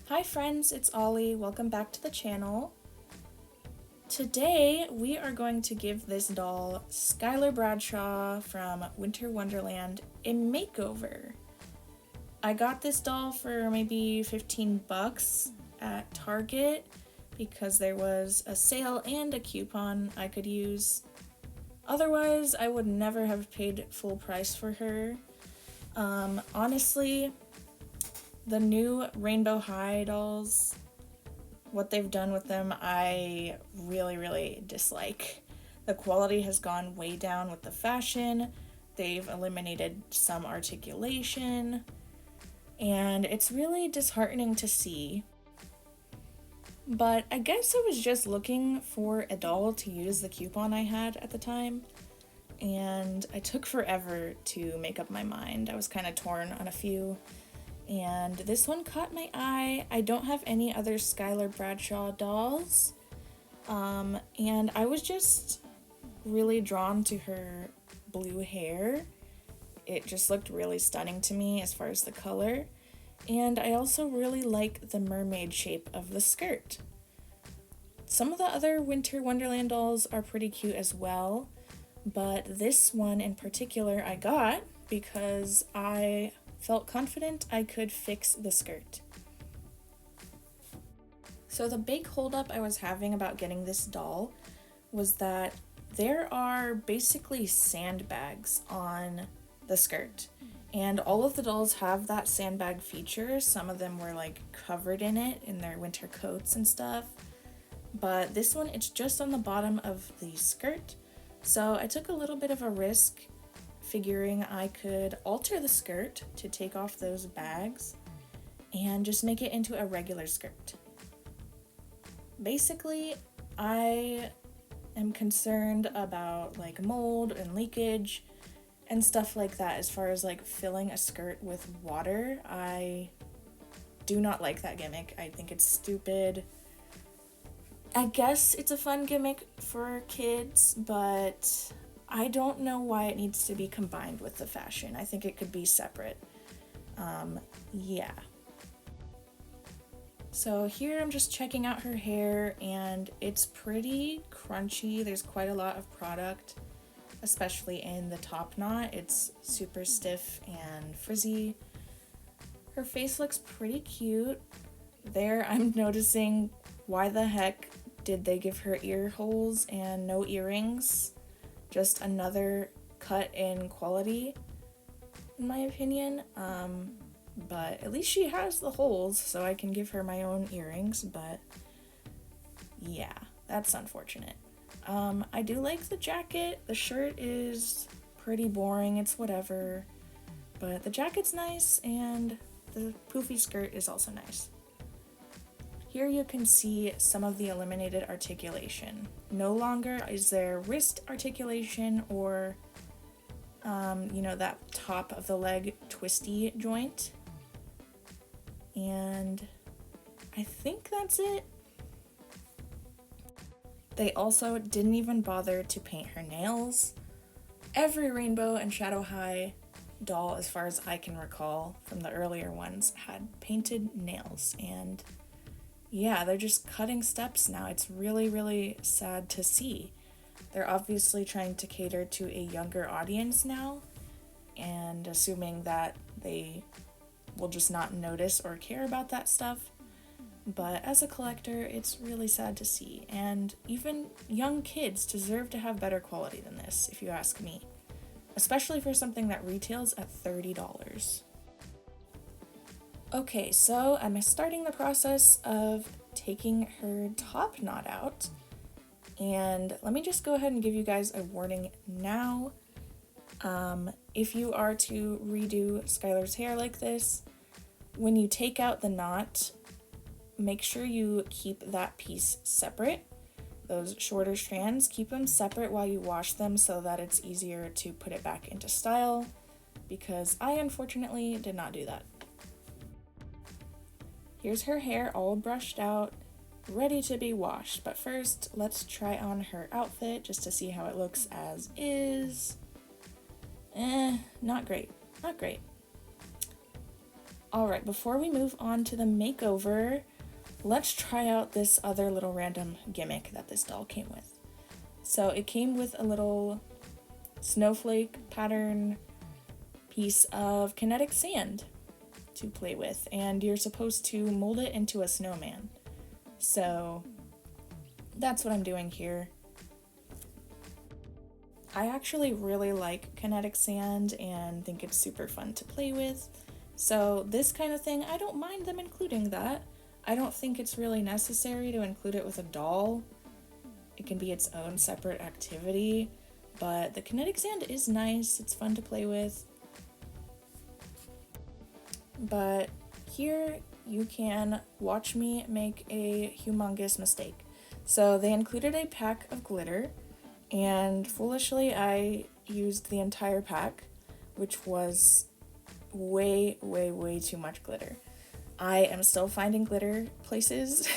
Hi friends, it's Ollie. Welcome back to the channel. Today we are going to give this doll, Skyler Bradshaw from Winter Wonderland, a makeover. I got this doll for maybe 15 bucks at Target because there was a sale and a coupon I could use. Otherwise, I would never have paid full price for her. Honestly, the new Rainbow High dolls, what they've done with them, I really dislike. The quality has gone way down with the fashion. They've eliminated some articulation, and it's really disheartening to see. But I guess I was just looking for a doll to use the coupon I had at the time, and I took forever to make up my mind. I was kind of torn on a few. And this one caught my eye. I don't have any other Skyler Bradshaw dolls. And I was just really drawn to her blue hair. It just looked really stunning to me as far as the color. And I also really like the mermaid shape of the skirt. Some of the other Winter Wonderland dolls are pretty cute as well. But this one in particular I got because I felt confident I could fix the skirt. So the big holdup I was having about getting this doll was that there are basically sandbags on the skirt. And all of the dolls have that sandbag feature. Some of them were like covered in it in their winter coats and stuff. But this one, it's just on the bottom of the skirt. So I took a little bit of a risk figuring I could alter the skirt to take off those bags and just make it into a regular skirt. Basically, I am concerned about like mold and leakage and stuff like that as far as like filling a skirt with water. I do not like that gimmick. I think it's stupid. I guess it's a fun gimmick for kids, but I don't know why it needs to be combined with the fashion. I think it could be separate. Yeah. So here I'm just checking out her hair, and it's pretty crunchy. There's quite a lot of product, especially in the top knot. It's super stiff and frizzy. Her face looks pretty cute. There I'm noticing why the heck did they give her ear holes and no earrings? Just another cut in quality, in my opinion. But at least she has the holes, so I can give her my own earrings, but yeah, that's unfortunate. I do like the jacket. The shirt is pretty boring, it's whatever, but the jacket's nice, and the poofy skirt is also nice. Here you can see some of the eliminated articulation. No longer is there wrist articulation or, that top of the leg twisty joint. And I think that's it. They also didn't even bother to paint her nails. Every Rainbow and Shadow High doll, as far as I can recall from the earlier ones, had painted nails, and yeah, they're just cutting steps now. It's really sad to see. They're obviously trying to cater to a younger audience now, and assuming that they will just not notice or care about that stuff. But as a collector, it's really sad to see, and even young kids deserve to have better quality than this, if you ask me. Especially for something that retails at $30. Okay, so I'm starting the process of taking her top knot out, and let me just go ahead and give you guys a warning now. If you are to redo Skyler's hair like this, when you take out the knot, make sure you keep that piece separate. Those shorter strands, keep them separate while you wash them so that it's easier to put it back into style, because I unfortunately did not do that. Here's her hair all brushed out, ready to be washed, but first let's try on her outfit just to see how it looks as is. Not great. Alright, before we move on to the makeover, let's try out this other little random gimmick that this doll came with. So it came with a little snowflake pattern piece of kinetic sand to play with, and you're supposed to mold it into a snowman. So that's what I'm doing here. I actually really like kinetic sand and think it's super fun to play with. So this kind of thing, I don't mind them including that. I don't think it's really necessary to include it with a doll. It can be its own separate activity, but the kinetic sand is nice, it's fun to play with. But here you can watch me make a humongous mistake. So they included a pack of glitter, and foolishly I used the entire pack, which was way too much glitter. I am still finding glitter places,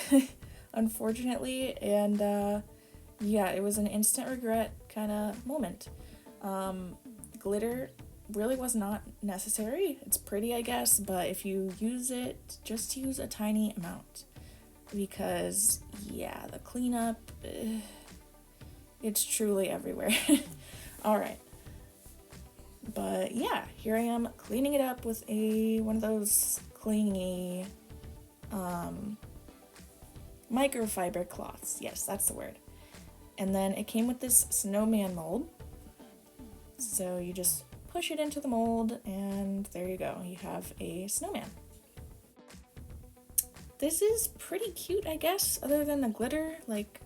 unfortunately, and yeah, it was an instant regret kind of moment. Glitter really was not necessary. It's pretty, I guess, but if you use it, just use a tiny amount, because yeah, the cleanup, it's truly everywhere. Alright. But yeah, here I am cleaning it up with one of those clingy microfiber cloths. Yes, that's the word. And then it came with this snowman mold. So you just push it into the mold and there you go. You have a snowman. This is pretty cute, I guess, other than the glitter. Like,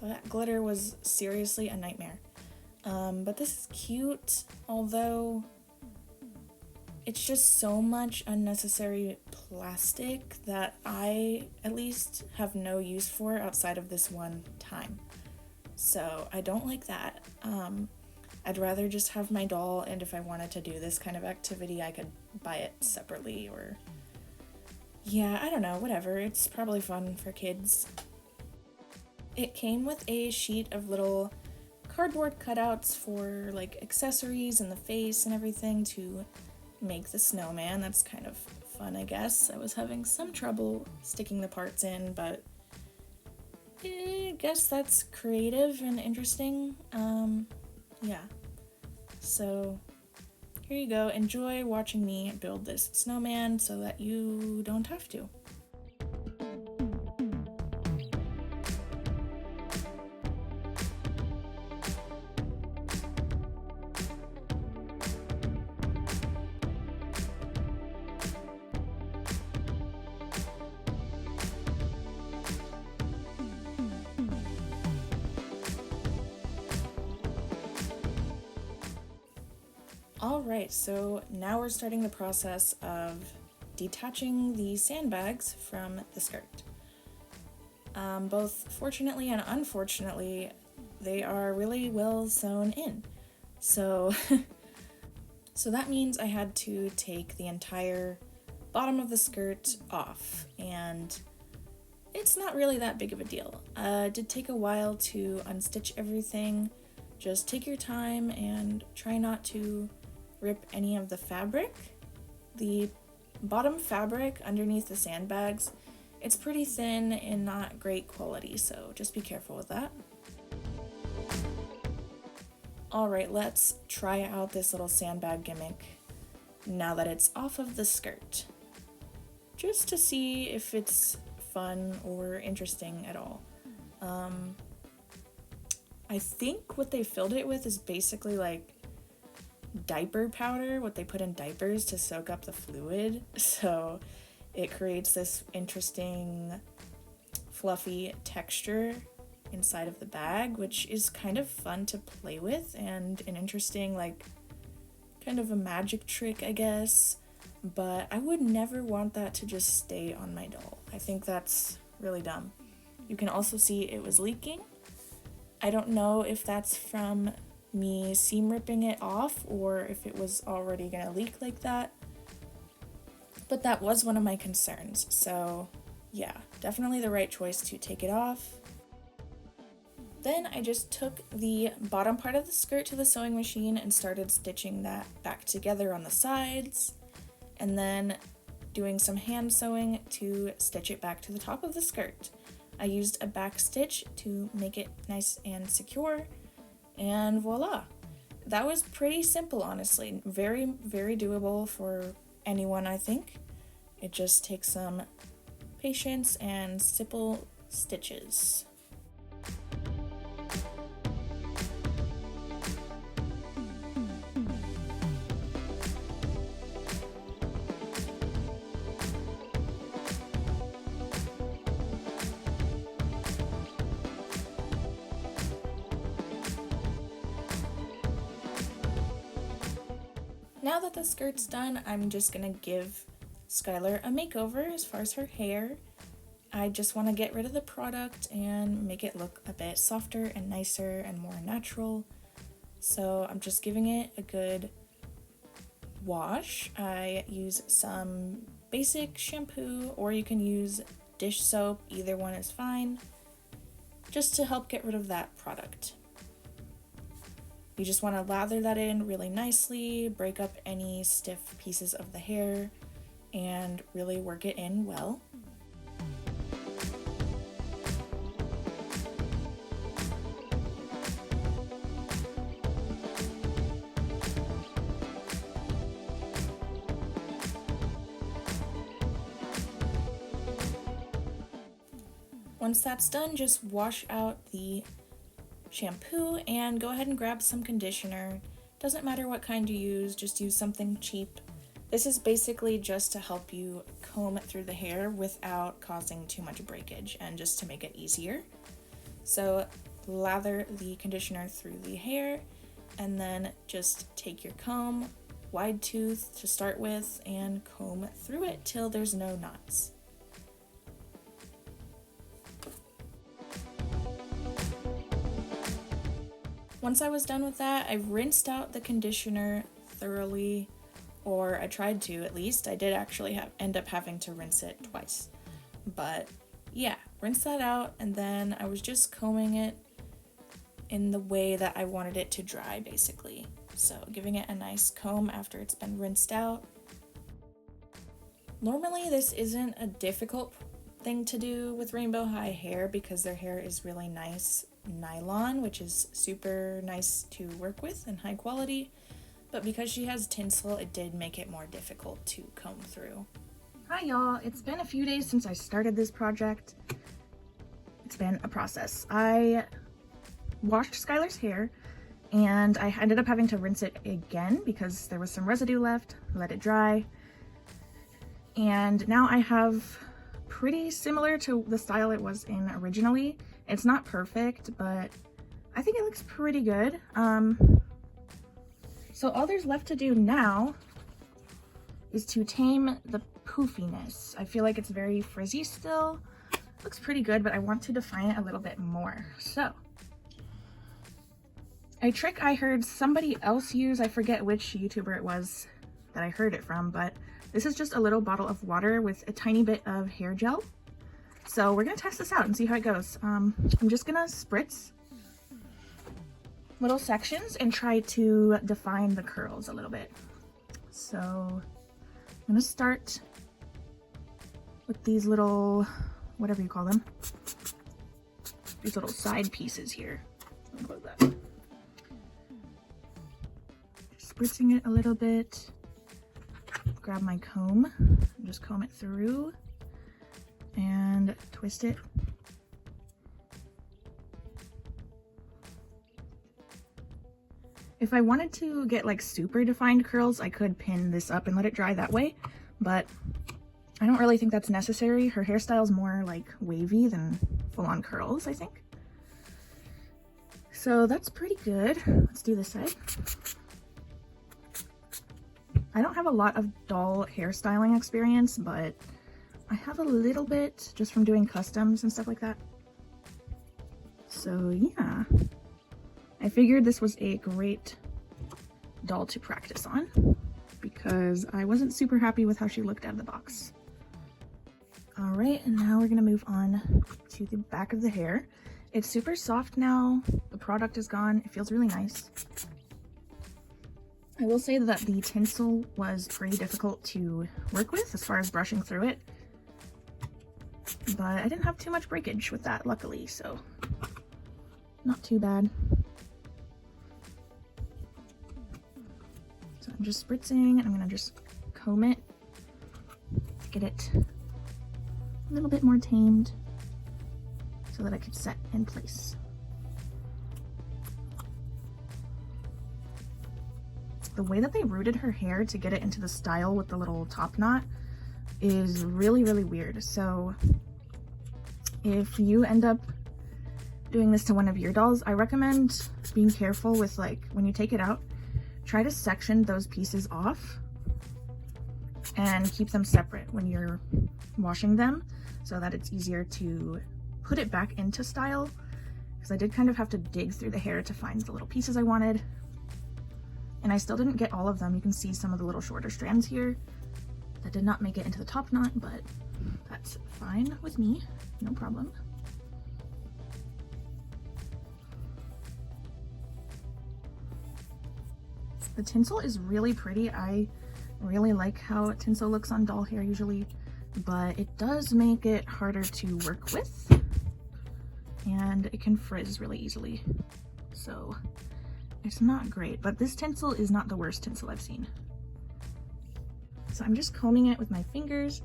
that glitter was seriously a nightmare. But this is cute, although it's just so much unnecessary plastic that I, at least, have no use for outside of this one time. So I don't like that. I'd rather just have my doll, and if I wanted to do this kind of activity, I could buy it separately, or yeah, I don't know, whatever. It's probably fun for kids. It came with a sheet of little cardboard cutouts for like accessories and the face and everything to make the snowman. That's kind of fun, I guess. I was having some trouble sticking the parts in, but I guess that's creative and interesting. Yeah. So here you go. Enjoy watching me build this snowman so that you don't have to. Alright, so now we're starting the process of detaching the sandbags from the skirt. Both fortunately and unfortunately, they are really well sewn in. So, so that means I had to take the entire bottom of the skirt off, and it's not really that big of a deal. It did take a while to unstitch everything. Just take your time and try not to rip any of the fabric. The bottom fabric underneath the sandbags, it's pretty thin and not great quality, so just be careful with that. Alright, let's try out this little sandbag gimmick now that it's off of the skirt, just to see if it's fun or interesting at all. I think what they filled it with is basically like diaper powder, what they put in diapers to soak up the fluid, so it creates this interesting fluffy texture inside of the bag, which is kind of fun to play with and an interesting, like, kind of a magic trick, I guess, but I would never want that to just stay on my doll. I think that's really dumb. You can also see it was leaking. I don't know if that's from me seam ripping it off or if it was already gonna leak like that, but that was one of my concerns. So yeah, definitely the right choice to take it off. Then I just took the bottom part of the skirt to the sewing machine and started stitching that back together on the sides, and then doing some hand sewing to stitch it back to the top of the skirt. I used a back stitch to make it nice and secure, and voila! That was pretty simple, honestly. Very, very doable for anyone, I think. It just takes some patience and simple stitches. Now that the skirt's done, I'm just gonna give Skyler a makeover as far as her hair. I just want to get rid of the product and make it look a bit softer and nicer and more natural. So I'm just giving it a good wash. I use some basic shampoo, or you can use dish soap, either one is fine, just to help get rid of that product. You just want to lather that in really nicely, break up any stiff pieces of the hair, and really work it in well. Once that's done, just wash out the shampoo and go ahead and grab some conditioner. Doesn't matter what kind you use, just use something cheap. This is basically just to help you comb through the hair without causing too much breakage and just to make it easier. So lather the conditioner through the hair and then just take your comb, wide tooth to start with, and comb through it till there's no knots. Once I was done with that, I rinsed out the conditioner thoroughly, or I tried to at least. I did actually end up having to rinse it twice. But yeah, rinse that out, and then I was just combing it in the way that I wanted it to dry, basically. So giving it a nice comb after it's been rinsed out. Normally this isn't a difficult thing to do with Rainbow High hair because their hair is really nice nylon, which is super nice to work with and high quality, but because she has tinsel, it did make it more difficult to comb through. Hi y'all, it's been a few days since I started this project. It's been a process. I washed Skylar's hair and I ended up having to rinse it again because there was some residue left, let it dry, and now I have pretty similar to the style it was in originally. It's not perfect, but I think it looks pretty good. So all there's left to do now is to tame the poofiness. I feel like it's very frizzy still. Looks pretty good, but I want to define it a little bit more. So a trick I heard somebody else use, I forget which YouTuber it was that I heard it from, but this is just a little bottle of water with a tiny bit of hair gel. So we're gonna test this out and see how it goes. I'm just gonna spritz little sections and try to define the curls a little bit. So I'm gonna start with these little, whatever you call them, these little side pieces here. Close that. Just spritzing it a little bit. Grab my comb and just comb it through and twist it. If I wanted to get like super defined curls, I could pin this up and let it dry that way, but I don't really think that's necessary. Her hairstyle's more like wavy than full-on curls, I think. So that's pretty good. Let's do this side. I don't have a lot of doll hairstyling experience, but I have a little bit just from doing customs and stuff like that. So yeah, I figured this was a great doll to practice on because I wasn't super happy with how she looked out of the box. All right, and now we're gonna move on to the back of the hair. It's super soft now. The product is gone. It feels really nice. I will say that the tinsel was pretty difficult to work with as far as brushing through it, but I didn't have too much breakage with that, luckily, so not too bad. So I'm just spritzing, and I'm gonna just comb it to get it a little bit more tamed so that it can set in place. The way that they rooted her hair to get it into the style with the little top knot is really, really weird. So if you end up doing this to one of your dolls, I recommend being careful with, like, when you take it out, try to section those pieces off and keep them separate when you're washing them so that it's easier to put it back into style, because I did kind of have to dig through the hair to find the little pieces I wanted. And I still didn't get all of them. You can see some of the little shorter strands here that did not make it into the top knot, but that's fine with me, no problem. The tinsel is really pretty. I really like how tinsel looks on doll hair usually, but it does make it harder to work with, and it can frizz really easily. So it's not great, but this tinsel is not the worst tinsel I've seen. So I'm just combing it with my fingers.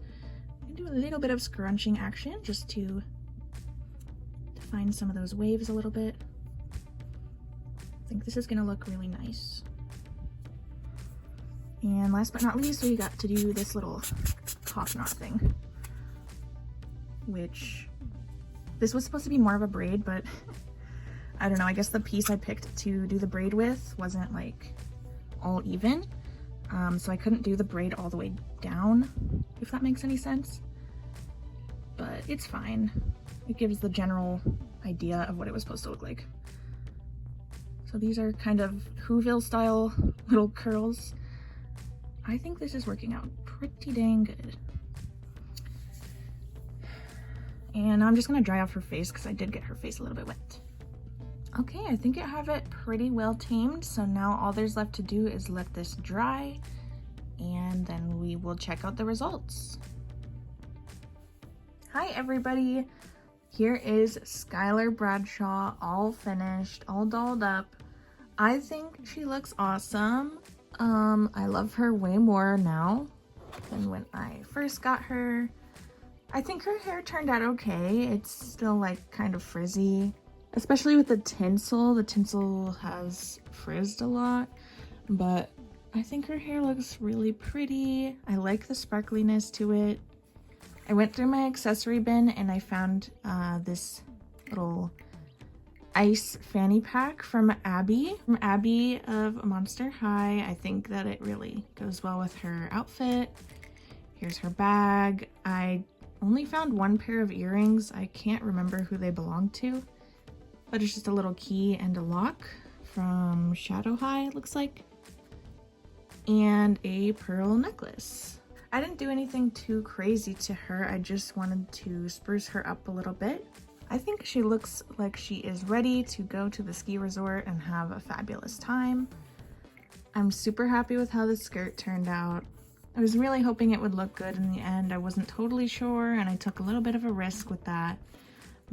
I'm gonna do a little bit of scrunching action just to define some of those waves a little bit. I think this is gonna look really nice. And last but not least, we got to do this little top knot thing, which this was supposed to be more of a braid, but I don't know, I guess the piece I picked to do the braid with wasn't like all even, so I couldn't do the braid all the way down, if that makes any sense, but it's fine. It gives the general idea of what it was supposed to look like. So these are kind of Whoville style little curls. I think this is working out pretty dang good. And now I'm just gonna dry off her face because I did get her face a little bit wet. Okay, I think I have it pretty well tamed, so now all there's left to do is let this dry, and then we will check out the results. Hi everybody! Here is Skyler Bradshaw, all finished, all dolled up. I think she looks awesome. I love her way more now than when I first got her. I think her hair turned out okay. It's still like kind of frizzy, especially with the tinsel. The tinsel has frizzed a lot, but I think her hair looks really pretty. I like the sparkliness to it. I went through my accessory bin and I found this little ice fanny pack from Abby of Monster High. I think that it really goes well with her outfit. Here's her bag. I only found one pair of earrings. I can't remember who they belong to, but it's just a little key and a lock from Shadow High, it looks like, and a pearl necklace. I didn't do anything too crazy to her. I just wanted to spruce her up a little bit. I think she looks like she is ready to go to the ski resort and have a fabulous time. I'm super happy with how the skirt turned out. I was really hoping it would look good in the end. I wasn't totally sure, and I took a little bit of a risk with that,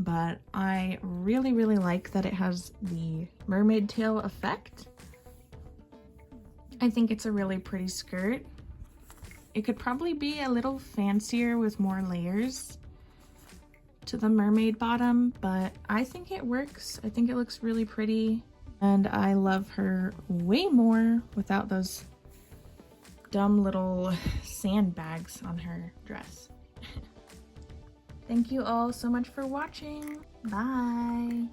but I really, really like that it has the mermaid tail effect. I think it's a really pretty skirt. It could probably be a little fancier with more layers to the mermaid bottom, but I think it works. I think it looks really pretty, and I love her way more without those dumb little sandbags on her dress. Thank you all so much for watching. Bye!